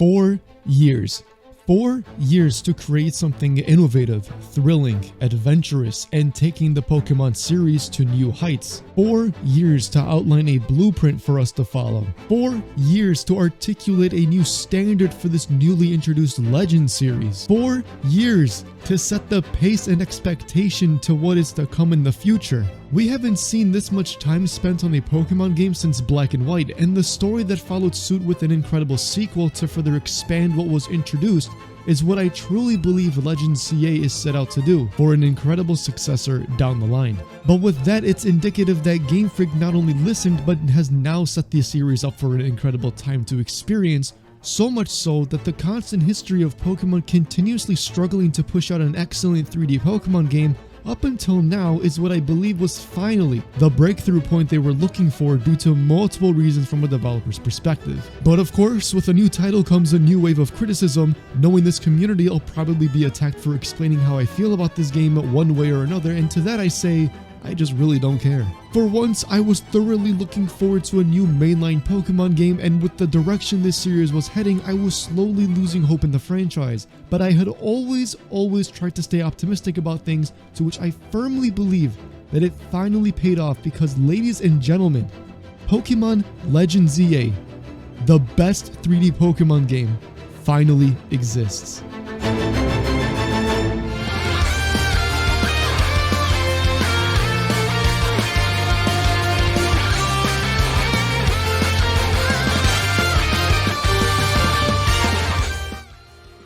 4 years. 4 years to create something innovative, thrilling, adventurous, and taking the Pokemon series to new heights. 4 years to outline a blueprint for us to follow. 4 years to articulate a new standard for this newly introduced Legend series. 4 years to set the pace and expectation to what is to come in the future. We haven't seen this much time spent on a Pokemon game since Black and White, and the story that followed suit with an incredible sequel to further expand what was introduced is what I truly believe Legend CA is set out to do for an incredible successor down the line. But with that, it's indicative that Game Freak not only listened but has now set the series up for an incredible time to experience, so much so that the constant history of Pokemon continuously struggling to push out an excellent 3D Pokemon game up until now is what I believe was finally the breakthrough point they were looking for due to multiple reasons from a developer's perspective. But of course, with a new title comes a new wave of criticism. Knowing this community, I'll probably be attacked for explaining how I feel about this game one way or another, and to that I say, I just really don't care. For once, I was thoroughly looking forward to a new mainline Pokemon game, and with the direction this series was heading, I was slowly losing hope in the franchise. But I had always tried to stay optimistic about things, to which I firmly believe that it finally paid off because, ladies and gentlemen, Pokemon Legend ZA, the best 3D Pokemon game, finally exists.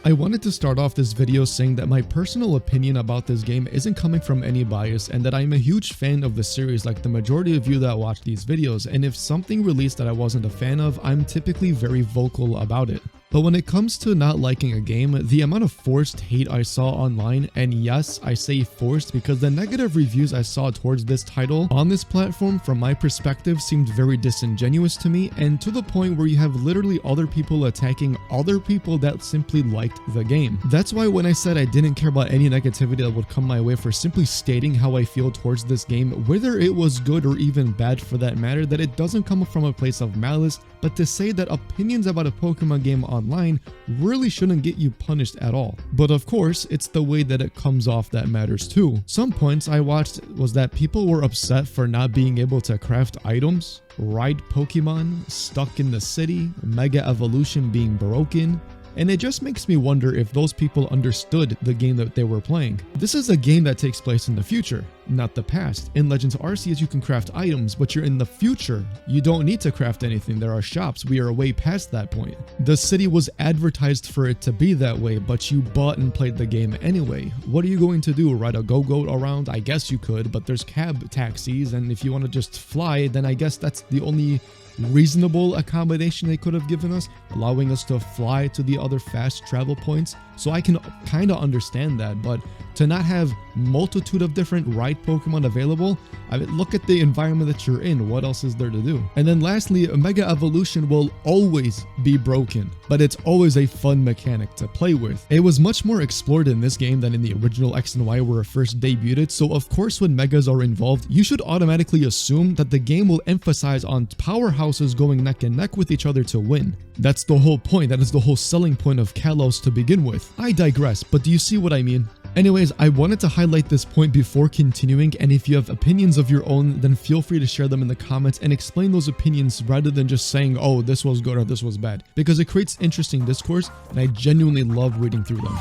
I wanted to start off this video saying that my personal opinion about this game isn't coming from any bias, and that I'm a huge fan of the series like the majority of you that watch these videos, and if something released that I wasn't a fan of, I'm typically very vocal about it. But when it comes to not liking a game, the amount of forced hate I saw online, and yes, I say forced because the negative reviews I saw towards this title on this platform from my perspective seemed very disingenuous to me, and to the point where you have literally other people attacking other people that simply liked the game. That's why when I said I didn't care about any negativity that would come my way for simply stating how I feel towards this game, whether it was good or even bad for that matter, that it doesn't come from a place of malice, but to say that opinions about a Pokemon game online really shouldn't get you punished at all. But of course, it's the way that it comes off that matters too. Some points I watched was that people were upset for not being able to craft items, ride Pokemon, stuck in the city, Mega Evolution being broken, and it just makes me wonder if those people understood the game that they were playing. This is a game that takes place in the future, not the past. In Legends Arceus you can craft items, but you're in the future. You don't need to craft anything, there are shops, we are way past that point. The city was advertised for it to be that way, but you bought and played the game anyway. What are you going to do, ride a go-go around? I guess you could, but there's cab taxis, and if you want to just fly, then I guess that's the only reasonable accommodation they could have given us, allowing us to fly to the other fast travel points. So I can kind of understand that, but to not have multitude of different ride Pokemon available, I mean, look at the environment that you're in, what else is there to do? And then lastly, Mega Evolution will always be broken, but it's always a fun mechanic to play with. It was much more explored in this game than in the original X and Y where it first debuted, so of course when Megas are involved, you should automatically assume that the game will emphasize on powerhouses going neck and neck with each other to win. That's the whole point, that is the whole selling point of Kalos to begin with. I digress, but do you see what I mean? Anyways, I wanted to highlight this point before continuing, and if you have opinions of your own, then feel free to share them in the comments and explain those opinions rather than just saying, oh, this was good or this was bad, because it creates interesting discourse, and I genuinely love reading through them.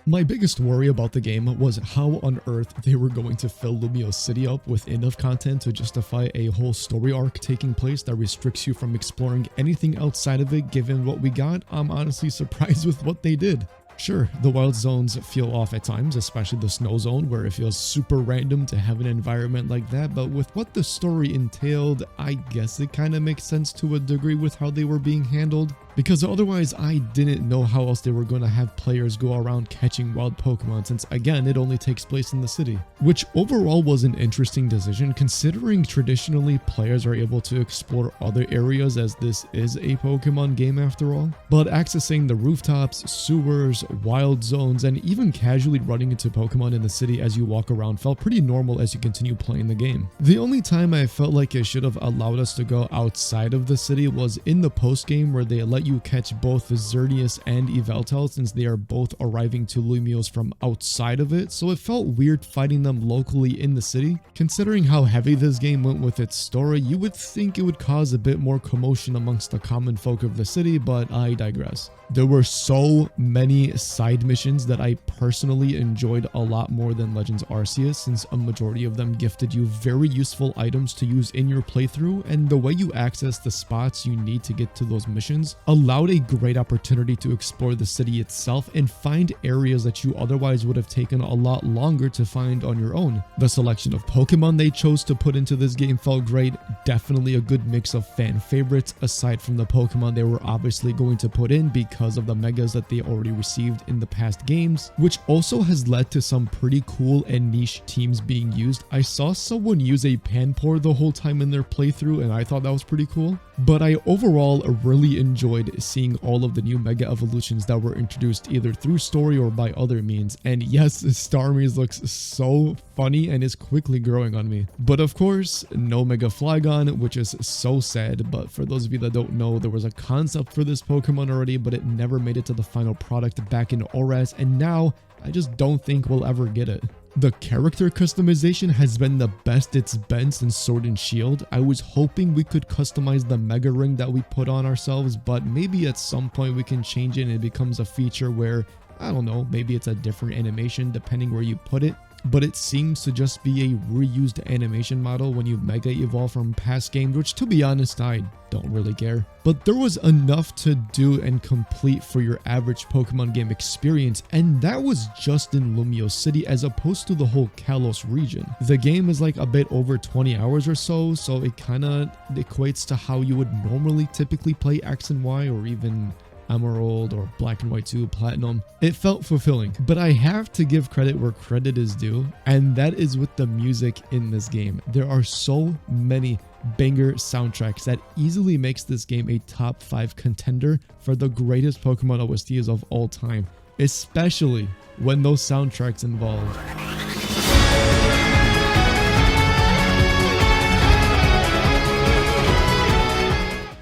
My biggest worry about the game was how on earth they were going to fill Lumio City up with enough content to justify a whole story arc taking place that restricts you from exploring anything outside of it. Given what we got, I'm honestly surprised with what they did. Sure, the wild zones feel off at times, especially the snow zone where it feels super random to have an environment like that, but with what the story entailed, I guess it kind of makes sense to a degree with how they were being handled. because otherwise I didn't know how else they were going to have players go around catching wild Pokemon, since again it only takes place in the city, which overall was an interesting decision considering traditionally players are able to explore other areas as this is a Pokemon game after all. But accessing the rooftops, sewers, wild zones, and even casually running into Pokemon in the city as you walk around felt pretty normal as you continue playing the game. The only time I felt like it should have allowed us to go outside of the city was in the post game, where they let you catch both the Xerneas and Yveltal, since they are both arriving to Lumiose from outside of it, so it felt weird fighting them locally in the city. Considering how heavy this game went with its story, you would think it would cause a bit more commotion amongst the common folk of the city, but I digress. There were so many side missions that I personally enjoyed a lot more than Legends Arceus, since a majority of them gifted you very useful items to use in your playthrough, and the way you access the spots you need to get to those missions allowed a great opportunity to explore the city itself and find areas that you otherwise would have taken a lot longer to find on your own. The selection of Pokemon they chose to put into this game felt great, definitely a good mix of fan favorites aside from the Pokemon they were obviously going to put in because of the megas that they already received in the past games, which also has led to some pretty cool and niche teams being used. I saw someone use a Panpour the whole time in their playthrough and I thought that was pretty cool. But I overall really enjoyed seeing all of the new mega evolutions that were introduced either through story or by other means. And yes, Starmie's looks so funny and is quickly growing on me. But of course, no Mega Flygon, which is so sad. But for those of you that don't know, there was a concept for this Pokemon already, but it never made it to the final product back in ORAS, and now I just don't think we'll ever get it. The character customization has been the best it's been since Sword and Shield. I was hoping we could customize the Mega Ring that we put on ourselves, but maybe at some point we can change it and it becomes a feature where, I don't know, maybe it's a different animation depending where you put it. But it seems to just be a reused animation model when you Mega Evolve from past games, which to be honest, I don't really care. But there was enough to do and complete for your average Pokemon game experience, and that was just in Lumiose City as opposed to the whole Kalos region. The game is like a bit over 20 hours or so, so it kinda equates to how you would normally typically play X and Y, or even Emerald or Black and White 2 Platinum. It felt fulfilling, but I have to give credit where credit is due, and that is with the music in this game. There are so many banger soundtracks that easily makes this game a top 5 contender for the greatest Pokemon OSTs of all time, especially when those soundtracks involve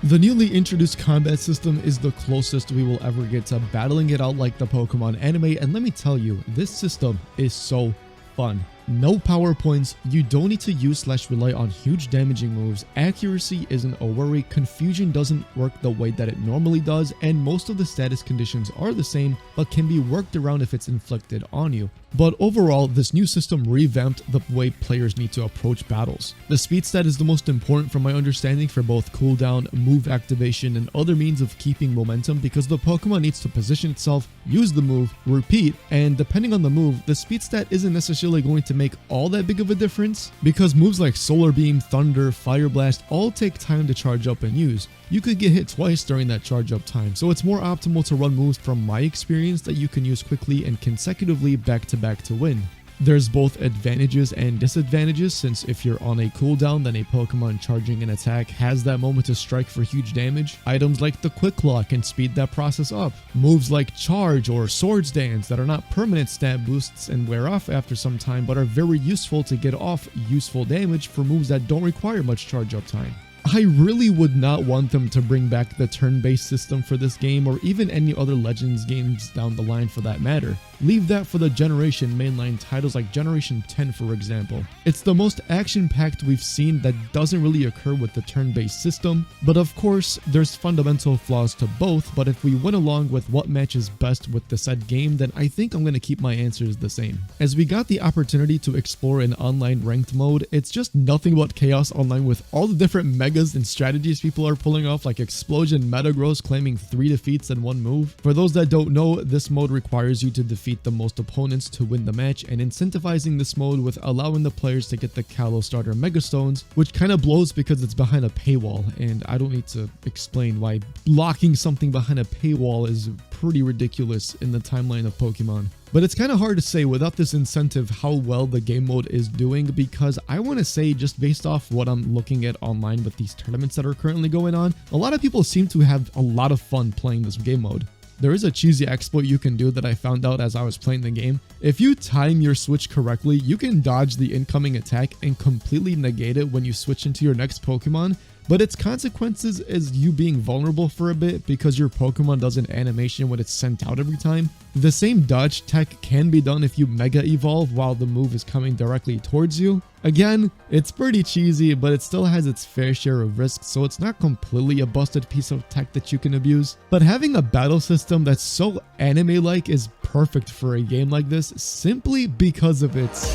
the newly introduced combat system is the closest we will ever get to battling it out like the Pokemon anime, and let me tell you, this system is so fun. No power points, you don't need to use/rely on huge damaging moves, accuracy isn't a worry, confusion doesn't work the way that it normally does, and most of the status conditions are the same but can be worked around if it's inflicted on you. But overall, this new system revamped the way players need to approach battles. The speed stat is the most important from my understanding for both cooldown, move activation, and other means of keeping momentum, because the Pokemon needs to position itself, use the move, repeat, and depending on the move, the speed stat isn't necessarily going to make all that big of a difference, because moves like Solar Beam, Thunder, Fire Blast all take time to charge up and use. You could get hit twice during that charge up time, so it's more optimal to run moves from my experience that you can use quickly and consecutively back to back to win. There's both advantages and disadvantages, since if you're on a cooldown, then a Pokemon charging an attack has that moment to strike for huge damage. Items like the Quick Claw can speed that process up. Moves like Charge or Swords Dance that are not permanent stat boosts and wear off after some time, but are very useful to get off useful damage for moves that don't require much charge up time. I really would not want them to bring back the turn-based system for this game, or even any other Legends games down the line for that matter. Leave that for the Generation mainline titles like Generation 10 for example. It's the most action-packed we've seen that doesn't really occur with the turn-based system, but of course there's fundamental flaws to both, but if we went along with what matches best with the said game, then I think I'm going to keep my answers the same. As we got the opportunity to explore an online ranked mode, it's just nothing but chaos online with all the different mega megas and strategies people are pulling off, like Explosion Metagross claiming 3 defeats in 1 move. For those that don't know, this mode requires you to defeat the most opponents to win the match, and incentivizing this mode with allowing the players to get the Kalos starter Mega Stones, which kind of blows because it's behind a paywall, and I don't need to explain why locking something behind a paywall is pretty ridiculous in the timeline of Pokemon. But it's kind of hard to say without this incentive how well the game mode is doing, because I want to say, just based off what I'm looking at online with these tournaments that are currently going on, a lot of people seem to have a lot of fun playing this game mode. There is a cheesy exploit you can do that I found out as I was playing the game. If you time your switch correctly, you can dodge the incoming attack and completely negate it when you switch into your next Pokemon, but its consequences is you being vulnerable for a bit because your Pokemon does an animation when it's sent out every time. The same dodge tech can be done if you Mega Evolve while the move is coming directly towards you. Again, it's pretty cheesy, but it still has its fair share of risks, so it's not completely a busted piece of tech that you can abuse. But having a battle system that's so anime-like is perfect for a game like this, simply because of its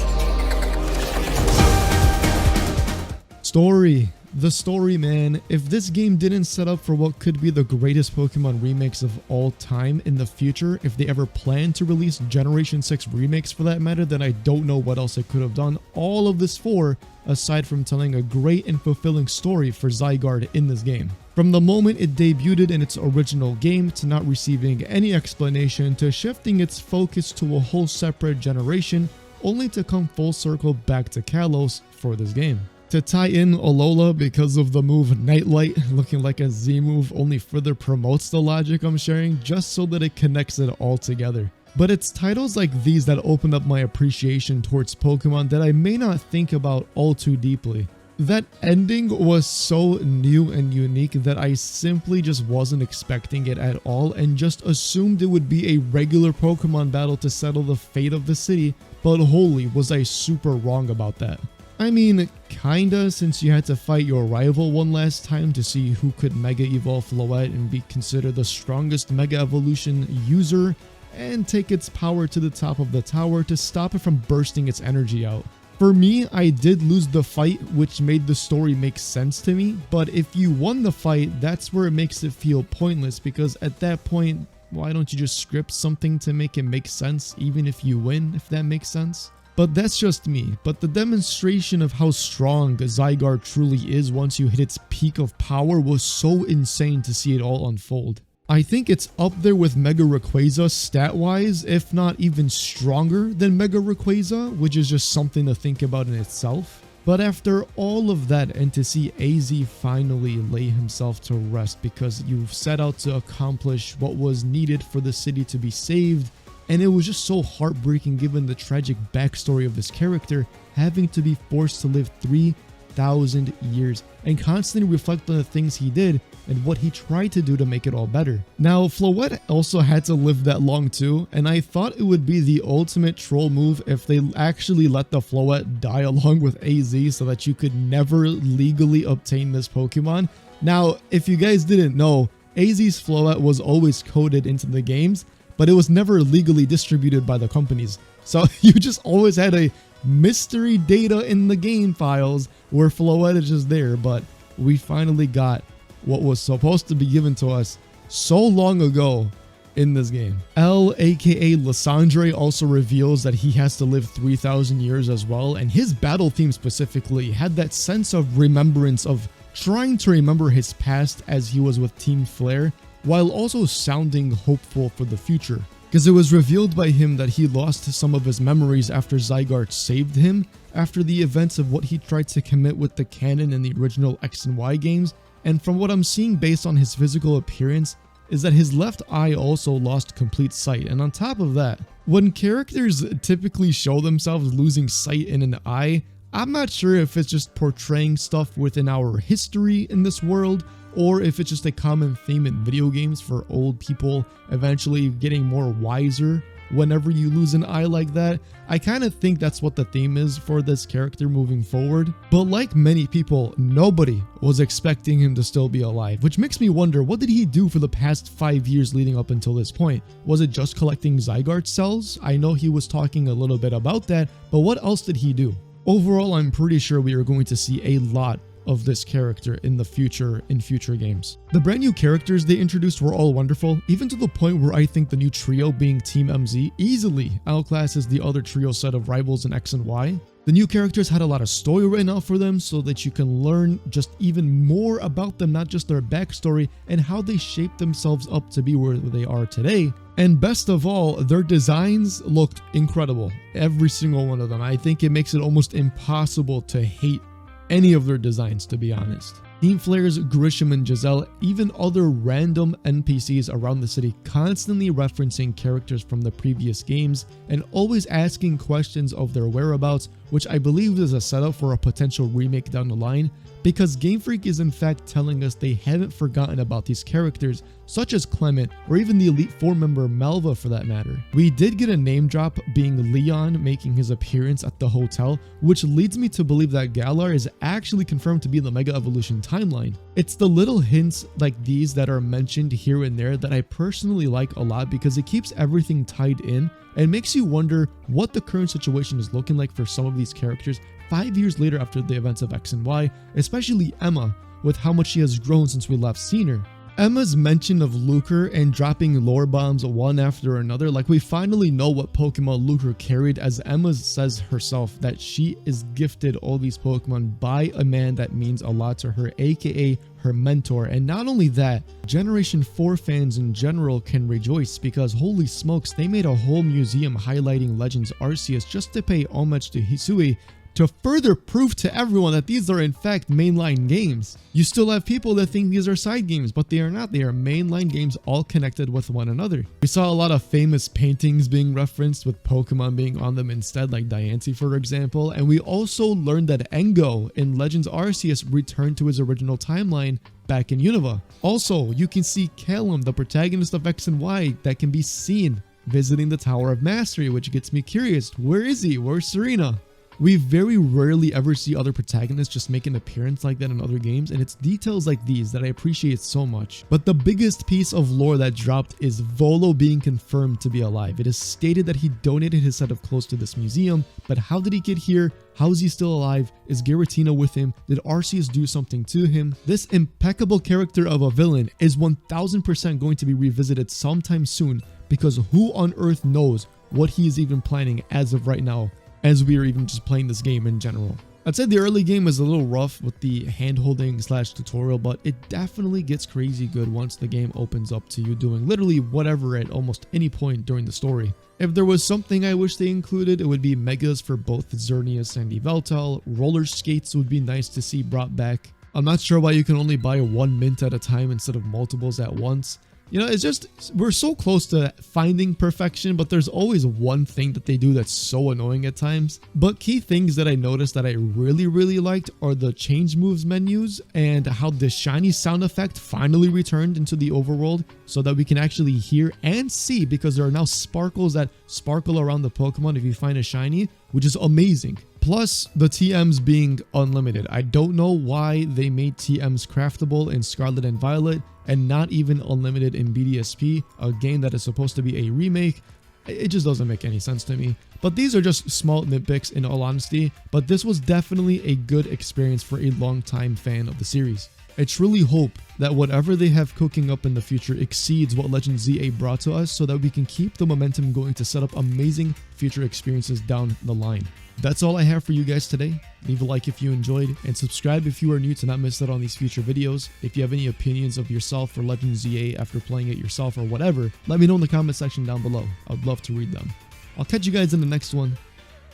story. The story, man. If this game didn't set up for what could be the greatest Pokemon remakes of all time in the future, if they ever plan to release Generation 6 remakes for that matter, then I don't know what else it could have done all of this for, aside from telling a great and fulfilling story for Zygarde in this game. From the moment it debuted in its original game to not receiving any explanation to shifting its focus to a whole separate generation, only to come full circle back to Kalos for this game. To tie in Alola because of the move Nightlight looking like a Z move only further promotes the logic I'm sharing, just so that it connects it all together. But it's titles like these that open up my appreciation towards Pokemon that I may not think about all too deeply. That ending was so new and unique that I simply just wasn't expecting it at all and just assumed it would be a regular Pokemon battle to settle the fate of the city, but holy was I super wrong about that. I mean, kinda, since you had to fight your rival one last time to see who could Mega Evolve Floette and be considered the strongest Mega Evolution user, and take its power to the top of the tower to stop it from bursting its energy out. For me, I did lose the fight, which made the story make sense to me, but if you won the fight, that's where it makes it feel pointless, because at that point, why don't you just script something to make it make sense, even if you win, if that makes sense? But that's just me. But the demonstration of how strong Zygarde truly is once you hit its peak of power was so insane to see it all unfold. I think it's up there with Mega Rayquaza stat-wise, if not even stronger than Mega Rayquaza, which is just something to think about in itself. But after all of that, and to see AZ finally lay himself to rest because you've set out to accomplish what was needed for the city to be saved, and it was just so heartbreaking given the tragic backstory of this character having to be forced to live 3,000 years and constantly reflect on the things he did and what he tried to do to make it all better. Now, Floette also had to live that long too, and I thought it would be the ultimate troll move if they actually let the Floette die along with AZ so that you could never legally obtain this Pokemon. Now, if you guys didn't know, AZ's Floette was always coded into the games, but it was never legally distributed by the companies. So you just always had a mystery data in the game files where Floette is just there, but we finally got what was supposed to be given to us so long ago in this game. L, aka Lysandre, also reveals that he has to live 3,000 years as well, and his battle theme specifically had that sense of remembrance of trying to remember his past as he was with Team Flare, while also sounding hopeful for the future. Because it was revealed by him that he lost some of his memories after Zygarde saved him, after the events of what he tried to commit with the canon in the original X and Y games, and from what I'm seeing based on his physical appearance, is that his left eye also lost complete sight. And on top of that, when characters typically show themselves losing sight in an eye, I'm not sure if it's just portraying stuff within our history in this world, or if it's just a common theme in video games for old people eventually getting more wiser whenever you lose an eye like that. I kind of think that's what the theme is for this character moving forward. But like many people, nobody was expecting him to still be alive, which makes me wonder, what did he do for the past 5 years leading up until this point? Was it just collecting Zygarde cells? I know he was talking a little bit about that, but what else did he do? Overall, I'm pretty sure we are going to see a lot of this character in future games. The brand new characters they introduced were all wonderful, even to the point where I think the new trio being Team MZ easily outclasses the other trio set of rivals in X and Y. The new characters had a lot of story written out for them so that you can learn just even more about them, not just their backstory and how they shaped themselves up to be where they are today. And best of all, their designs looked incredible. Every single one of them. I think it makes it almost impossible to hate any of their designs, to be honest. Team Flares, Grisham, and Giselle, even other random NPCs around the city constantly referencing characters from the previous games and always asking questions of their whereabouts, which I believe is a setup for a potential remake down the line, because Game Freak is in fact telling us they haven't forgotten about these characters, such as Clement or even the Elite Four member Malva for that matter. We did get a name drop being Leon making his appearance at the hotel, which leads me to believe that Galar is actually confirmed to be in the Mega Evolution timeline. It's the little hints like these that are mentioned here and there that I personally like a lot because it keeps everything tied in and makes you wonder what the current situation is looking like for some of these characters 5 years later after the events of X and Y, especially Emma, with how much she has grown since we last seen her. Emma's mention of Lucre and dropping lore bombs one after another, like we finally know what Pokemon Lucre carried, as Emma says herself that she is gifted all these Pokemon by a man that means a lot to her, aka her mentor. And not only that, Generation 4 fans in general can rejoice because holy smokes, they made a whole museum highlighting Legends Arceus just to pay homage to Hisui, to further prove to everyone that these are in fact mainline games. You still have people that think these are side games, but they are not. They are mainline games all connected with one another. We saw a lot of famous paintings being referenced with Pokemon being on them instead, like Diancie for example, and we also learned that Engo in Legends Arceus returned to his original timeline back in Unova. Also, you can see Callum, the protagonist of X and Y, that can be seen visiting the Tower of Mastery, which gets me curious. Where is he? Where's Serena? We very rarely ever see other protagonists just make an appearance like that in other games, and it's details like these that I appreciate so much. But the biggest piece of lore that dropped is Volo being confirmed to be alive. It is stated that he donated his set of clothes to this museum, but how did he get here? How is he still alive? Is Giratina with him? Did Arceus do something to him? This impeccable character of a villain is 1000% going to be revisited sometime soon, because who on earth knows what he is even planning as of right now, as we are even just playing this game in general. I'd say the early game is a little rough with the hand-holding / tutorial, but it definitely gets crazy good once the game opens up to you doing literally whatever at almost any point during the story. If there was something I wish they included, it would be megas for both Xerneas and Yveltal. Roller skates would be nice to see brought back. I'm not sure why you can only buy one mint at a time instead of multiples at once. You know, it's just, we're so close to finding perfection, but there's always one thing that they do that's so annoying at times. But key things that I noticed that I really liked are the change moves menus and how the shiny sound effect finally returned into the overworld so that we can actually hear and see, because there are now sparkles that sparkle around the Pokemon if you find a shiny, which is amazing. Plus, the TMs being unlimited. I don't know why they made TMs craftable in Scarlet and Violet and not even unlimited in BDSP, a game that is supposed to be a remake. It just doesn't make any sense to me. But these are just small nitpicks in all honesty, but this was definitely a good experience for a long-time fan of the series. I truly hope that whatever they have cooking up in the future exceeds what Legend ZA brought to us so that we can keep the momentum going to set up amazing future experiences down the line. That's all I have for you guys today. Leave a like if you enjoyed, and subscribe if you are new to not miss out on these future videos. If you have any opinions of yourself or Legend ZA after playing it yourself or whatever, let me know in the comment section down below. I'd love to read them. I'll catch you guys in the next one.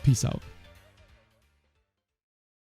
Peace out.